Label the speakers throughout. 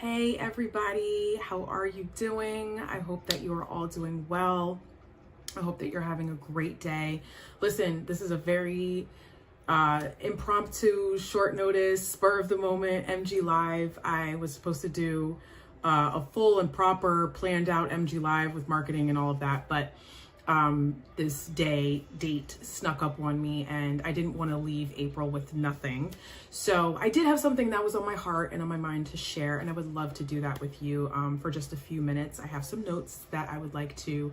Speaker 1: Hey everybody, how are you doing? I hope that you are all doing well. I hope that you're having a great day. Listen, this is a very impromptu, short notice, spur of the moment MG Live. I was supposed to do a full and proper planned out MG Live with marketing and all of that, but this date snuck up on me and I didn't want to leave April with nothing. So I did have something that was on my heart and on my mind to share, and I would love to do that with you for just a few minutes. I have some notes that I would like to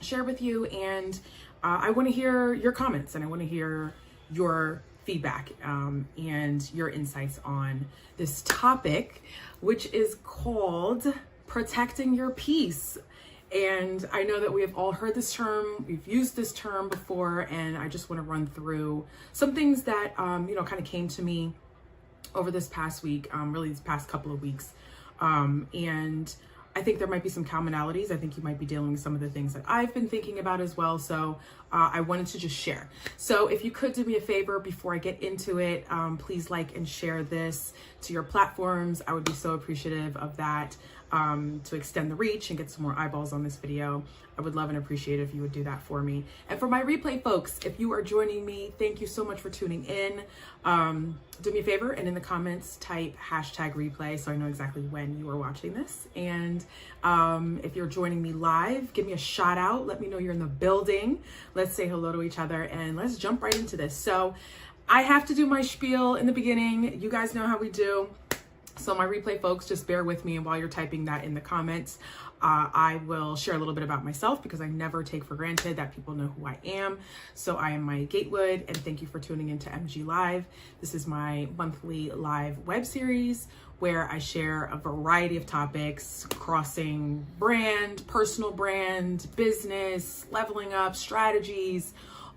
Speaker 1: share with you, and I want to hear your comments and I want to hear your feedback and your insights on this topic, which is called protecting your peace. And I know that we have all heard this term, we've used this term before, and I just want to run through some things that, kind of came to me over this past week, really these past couple of weeks. And I think there might be some commonalities. I think you might be dealing with some of the things that I've been thinking about as well. So I wanted to just share. So if you could do me a favor before I get into it, please like and share this to your platforms. I would be so appreciative of that. To extend the reach and get some more eyeballs on this video. I would love and appreciate it if you would do that for me. And for my replay folks, if you are joining me, thank you so much for tuning in. Do me a favor and in the comments type #replay so I know exactly when you are watching this. And if you're joining me live, give me a shout out. Let me know you're in the building. Let's say hello to each other and let's jump right into this. So I have to do my spiel in the beginning. You guys know how we do. So my replay folks, just bear with me, and while you're typing that in the comments, I will share a little bit about myself because I never take for granted that people know who I am. So I am Maya Gatewood, and thank you for tuning into MG Live. This is my monthly live web series where I share a variety of topics crossing brand, personal brand, business, leveling up, strategies,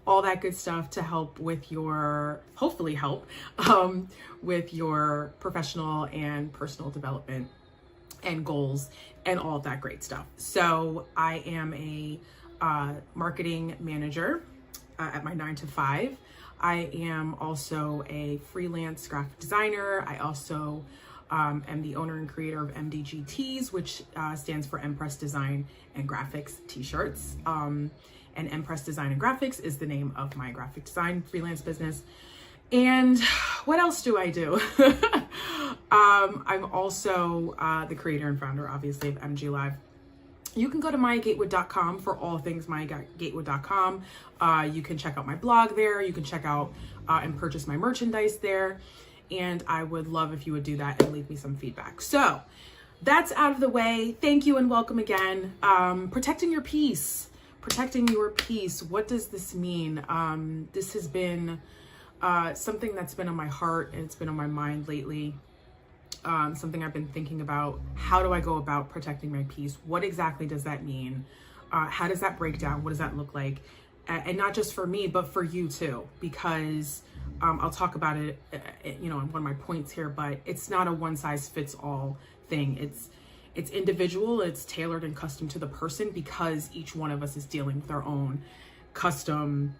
Speaker 1: all that good stuff to help with your, hopefully help with your professional and personal development and goals and all of that great stuff. So I am a marketing manager at my 9 to 5. I am also a freelance graphic designer. I also am the owner and creator of MDGTs, which stands for Empress Design and Graphics t-shirts. And Empress Design and Graphics is the name of my graphic design freelance business. And what else do I do? I'm also the creator and founder, obviously, of MG Live. You can go to mayagatewood.com for all things mayagatewood.com. You can check out my blog there. You can check out and purchase my merchandise there. And I would love if you would do that and leave me some feedback. So that's out of the way. Thank you and welcome again. Protecting your peace. Protecting your peace. What does this mean? This has been something that's been on my heart and it's been on my mind lately. Something I've been thinking about. How do I go about protecting my peace? What exactly does that mean? How does that break down? What does that look like? And not just for me, but for you too, because I'll talk about it, in one of my points here, but it's not a one size fits all thing. It's individual, it's tailored and custom to the person because each one of us is dealing with our own custom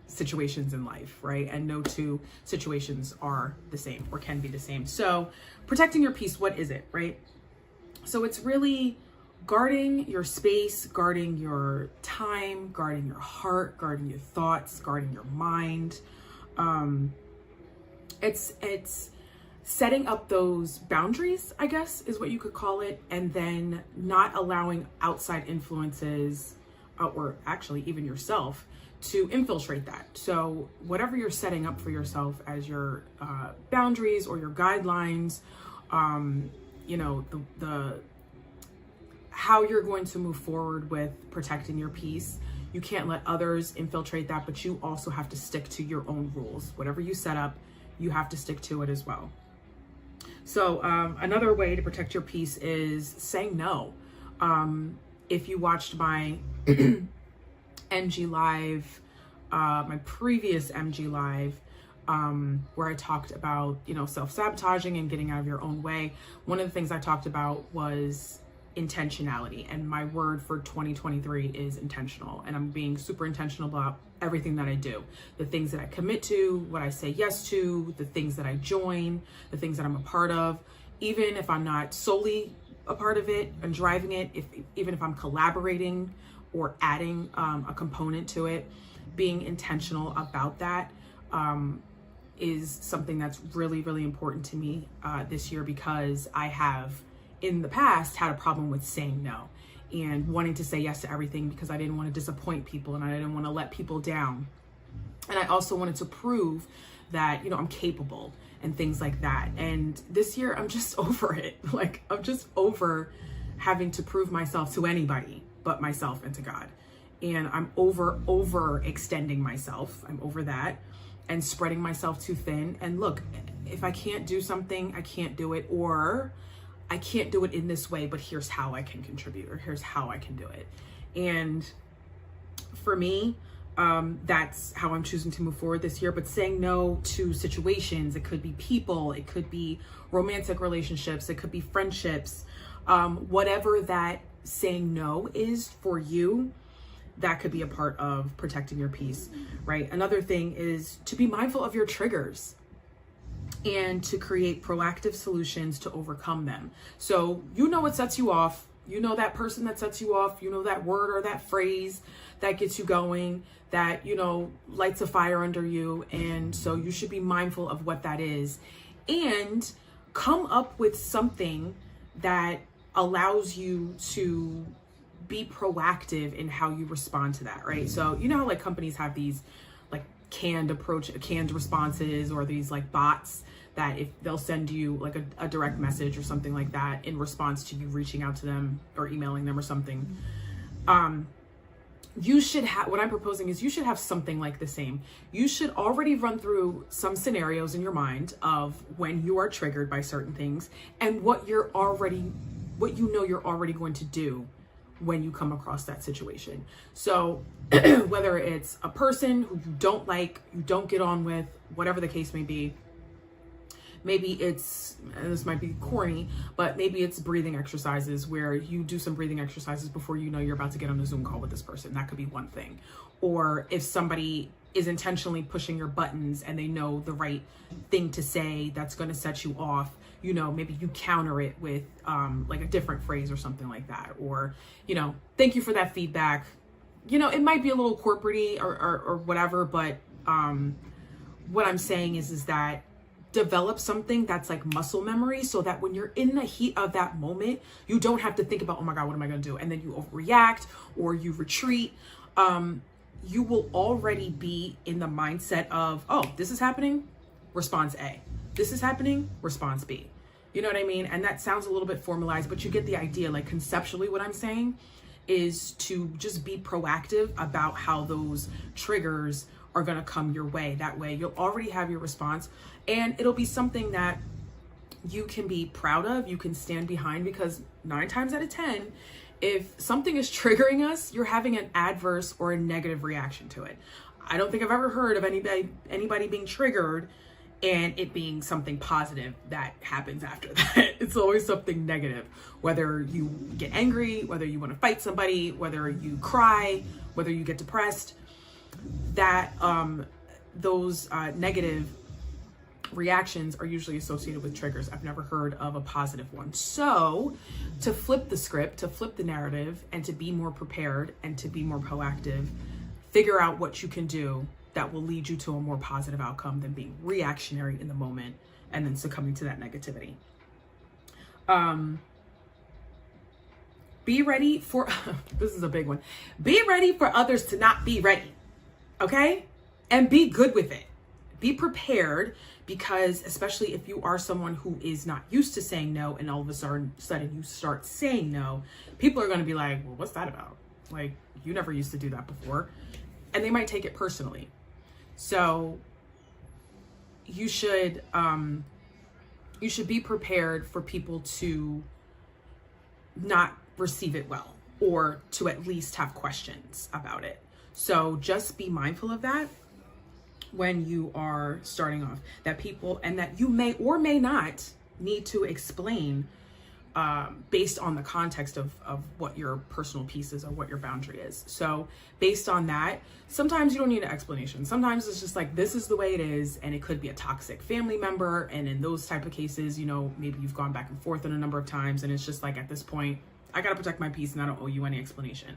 Speaker 1: situations in life, right? And no two situations are the same or can be the same. So protecting your peace, what is it, right? So it's really guarding your space, guarding your time, guarding your heart, guarding your thoughts, guarding your mind. It's setting up those boundaries, I guess, is what you could call it, and then not allowing outside influences, or actually even yourself, to infiltrate that. So whatever you're setting up for yourself as your boundaries or your guidelines, the how you're going to move forward with protecting your peace, you can't let others infiltrate that, but you also have to stick to your own rules. Whatever you set up, you have to stick to it as well. So another way to protect your peace is saying no. If you watched my MG Live, my previous MG Live, where I talked about, self-sabotaging and getting out of your own way, one of the things I talked about was intentionality, and my word for 2023 is intentional, and I'm being super intentional about everything that I do, the things that I commit to, what I say yes to, the things that I join, the things that I'm a part of. even if I'm not solely a part of it and driving it, even if I'm collaborating or adding a component to it, being intentional about that is something that's really, really important to me this year, because I have in the past had a problem with saying no and wanting to say yes to everything because I didn't want to disappoint people and I didn't want to let people down. And I also wanted to prove that, you know, I'm capable and things like that. And this year I'm just over it. Like, I'm just over having to prove myself to anybody but myself and to God. And I'm over extending myself. I'm over that and spreading myself too thin. And look, if I can't do something, I can't do it, or I can't do it in this way, but here's how I can contribute, or here's how I can do it. And for me, that's how I'm choosing to move forward this year. But saying no to situations, it could be people, it could be romantic relationships, it could be friendships, whatever that saying no is for you, that could be a part of protecting your peace, right? Another thing is to be mindful of your triggers and to create proactive solutions to overcome them. So you know what sets you off, you know that person that sets you off, you know that word or that phrase that gets you going, that, you know, lights a fire under you. And so you should be mindful of what that is and come up with something that allows you to be proactive in how you respond to that, right? So you know how like companies have these like canned responses, or these like bots that if they'll send you like a direct message or something like that in response to you reaching out to them or emailing them or something. You should have, what I'm proposing is you should have something like the same. You should already run through some scenarios in your mind of when you are triggered by certain things and what you know you're already going to do when you come across that situation. So whether it's a person who you don't like, you don't get on with, whatever the case may be, maybe it's, and this might be corny, but maybe it's breathing exercises where you do some breathing exercises before you know you're about to get on a Zoom call with this person. That could be one thing. Or if somebody is intentionally pushing your buttons and they know the right thing to say that's going to set you off, you know, maybe you counter it with like a different phrase or something like that. Or, you know, thank you for that feedback. You know, it might be a little corporate-y or whatever, but what I'm saying is that develop something that's like muscle memory, so that when you're in the heat of that moment, you don't have to think about, oh my God, what am I going to do? And then you overreact or you retreat. You will already be in the mindset of, oh, this is happening, response A. This is happening, response B. You know what I mean? And that sounds a little bit formalized, but you get the idea. Like conceptually, what I'm saying is to just be proactive about how those triggers are going to come your way. That way you'll already have your response, and it'll be something that you can be proud of, you can stand behind, because 9 times out of 10, if something is triggering us, you're having an adverse or a negative reaction to it. I don't think I've ever heard of anybody being triggered and it being something positive that happens after that. It's always something negative, whether you get angry, whether you want to fight somebody, whether you cry, whether you get depressed. That those negative reactions are usually associated with triggers. I've never heard of a positive one. So to flip the script, to flip the narrative, and to be more prepared and to be more proactive, figure out what you can do that will lead you to a more positive outcome than being reactionary in the moment and then succumbing to that negativity. Be ready for, this is a big one. Be ready for others to not be ready. Okay? And be good with it. Be prepared, because especially if you are someone who is not used to saying no and all of a sudden you start saying no, people are going to be like, well, what's that about? Like, you never used to do that before. And they might take it personally. So you should be prepared for people to not receive it well, or to at least have questions about it. So just be mindful of that when you are starting off, that people, and that you may or may not need to explain based on the context of what your personal piece is or what your boundary is. So based on that, sometimes you don't need an explanation. Sometimes it's just like, this is the way it is. And it could be a toxic family member. And in those type of cases, you know, maybe you've gone back and forth a number of times. And it's just like, at this point, I got to protect my peace and I don't owe you any explanation.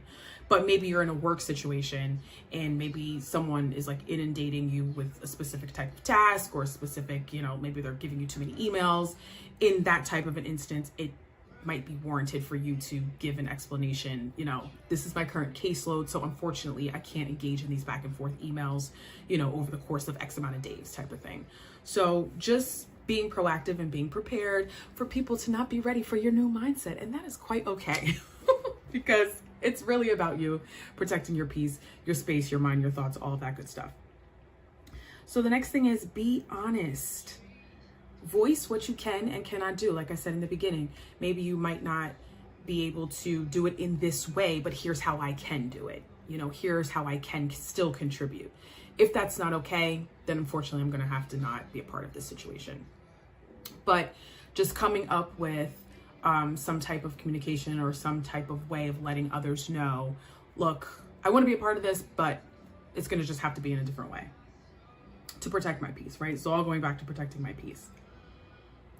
Speaker 1: But maybe you're in a work situation and maybe someone is like inundating you with a specific type of task or a specific, you know, maybe they're giving you too many emails. In that type of an instance, it might be warranted for you to give an explanation. You know, this is my current caseload, so unfortunately I can't engage in these back and forth emails, you know, over the course of X amount of days type of thing. So just being proactive and being prepared for people to not be ready for your new mindset. And that is quite okay because it's really about you protecting your peace, your space, your mind, your thoughts, all of that good stuff. So the next thing is be honest. Voice what you can and cannot do. Like I said in the beginning, maybe you might not be able to do it in this way, but here's how I can do it. You know, here's how I can still contribute. If that's not okay, then unfortunately I'm going to have to not be a part of this situation. But just coming up with some type of communication or some type of way of letting others know, look, I want to be a part of this, but it's going to just have to be in a different way to protect my peace, right? So all going back to protecting my peace.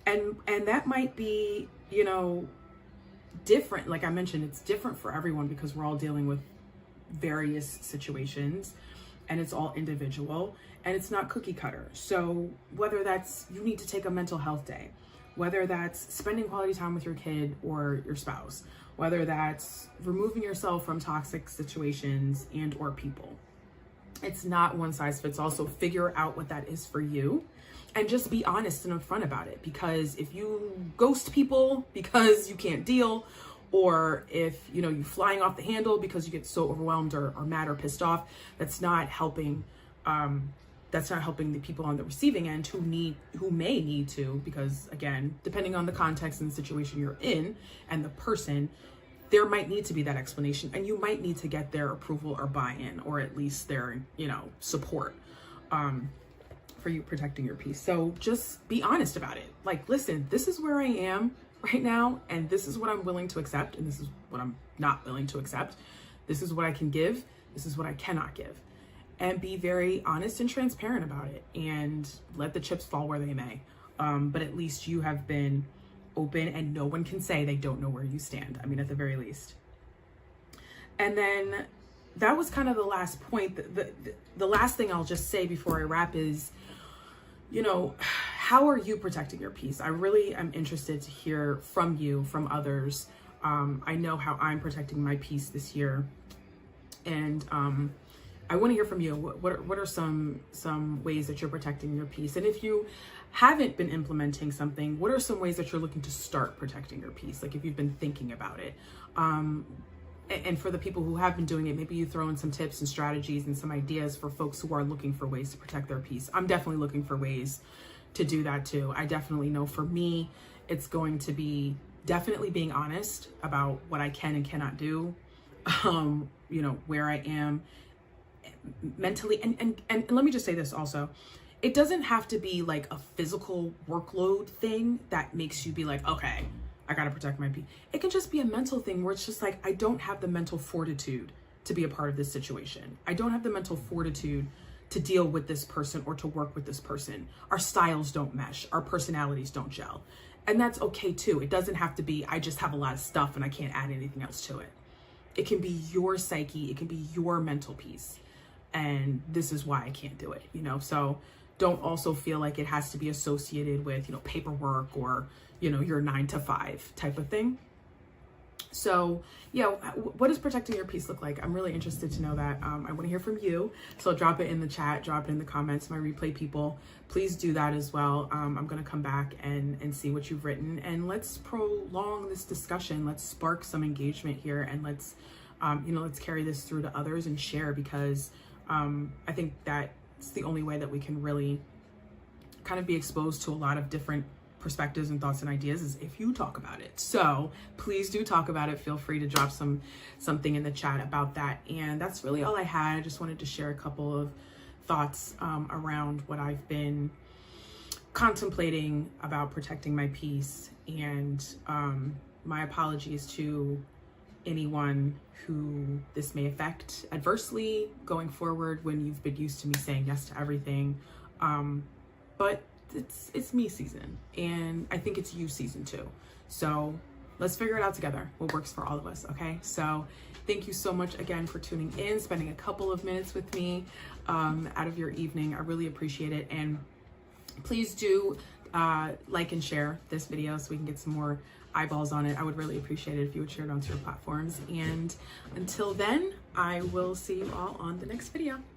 Speaker 1: And that might be, you know, different. Like I mentioned, it's different for everyone because we're all dealing with various situations and it's all individual and it's not cookie cutter. So whether that's you need to take a mental health day, whether that's spending quality time with your kid or your spouse, whether that's removing yourself from toxic situations and or people, it's not one size fits all. So figure out what that is for you. And just be honest and upfront about it, because if you ghost people because you can't deal, or if, you know, you're flying off the handle because you get so overwhelmed or mad or pissed off, that's not helping. That's not helping the people on the receiving end who may need to, because again, depending on the context and the situation you're in and the person, there might need to be that explanation and you might need to get their approval or buy-in, or at least their, you know, support. For you protecting your peace. So just be honest about it. Like, listen, this is where I am right now, and this is what I'm willing to accept, and this is what I'm not willing to accept. This is what I can give. This is what I cannot give. And be very honest and transparent about it, and let the chips fall where they may. But at least you have been open, and no one can say they don't know where you stand. I mean, at the very least. And then that was kind of the last point. The last thing I'll just say before I wrap is, you know, how are you protecting your peace? I really am interested to hear from you, from others. I know how I'm protecting my peace this year. And I want to hear from you. What are some ways that you're protecting your peace? And if you haven't been implementing something, what are some ways that you're looking to start protecting your peace? Like if you've been thinking about it. And for the people who have been doing it, maybe you throw in some tips and strategies and some ideas for folks who are looking for ways to protect their peace. I'm definitely looking for ways to do that too. I definitely know for me, it's going to be definitely being honest about what I can and cannot do, you know, where I am mentally. And let me just say this also. It doesn't have to be like a physical workload thing that makes you be like, okay, I got to protect my peace. It can just be a mental thing where it's just like, I don't have the mental fortitude to be a part of this situation. I don't have the mental fortitude to deal with this person or to work with this person. Our styles don't mesh. Our personalities don't gel. And that's okay too. It doesn't have to be, I just have a lot of stuff and I can't add anything else to it. It can be your psyche. It can be your mental peace. And this is why I can't do it, you know? So don't also feel like it has to be associated with, you know, paperwork or, you know, your 9-to-5 type of thing. So yeah, what does protecting your peace look like? I'm really interested to know that. I want to hear from you. So drop it in the chat, drop it in the comments. My replay people, please do that as well. I'm going to come back and see what you've written, and let's prolong this discussion. Let's spark some engagement here, and let's, you know, let's carry this through to others and share, because I think that's the only way that we can really kind of be exposed to a lot of different perspectives and thoughts and ideas is if you talk about it. So please do talk about it. Feel free to drop something in the chat about that. And that's really all I had. I just wanted to share a couple of thoughts around what I've been contemplating about protecting my peace, and my apologies to anyone who this may affect adversely going forward when you've been used to me saying yes to everything. But it's me season, and I think it's you season too. So let's figure it out together, what works for all of us, okay? So thank you so much again for tuning in, spending a couple of minutes with me out of your evening. I really appreciate it. And please do like and share this video so we can get some more eyeballs on it. I would really appreciate it if you would share it onto your platforms. And until then, I will see you all on the next video.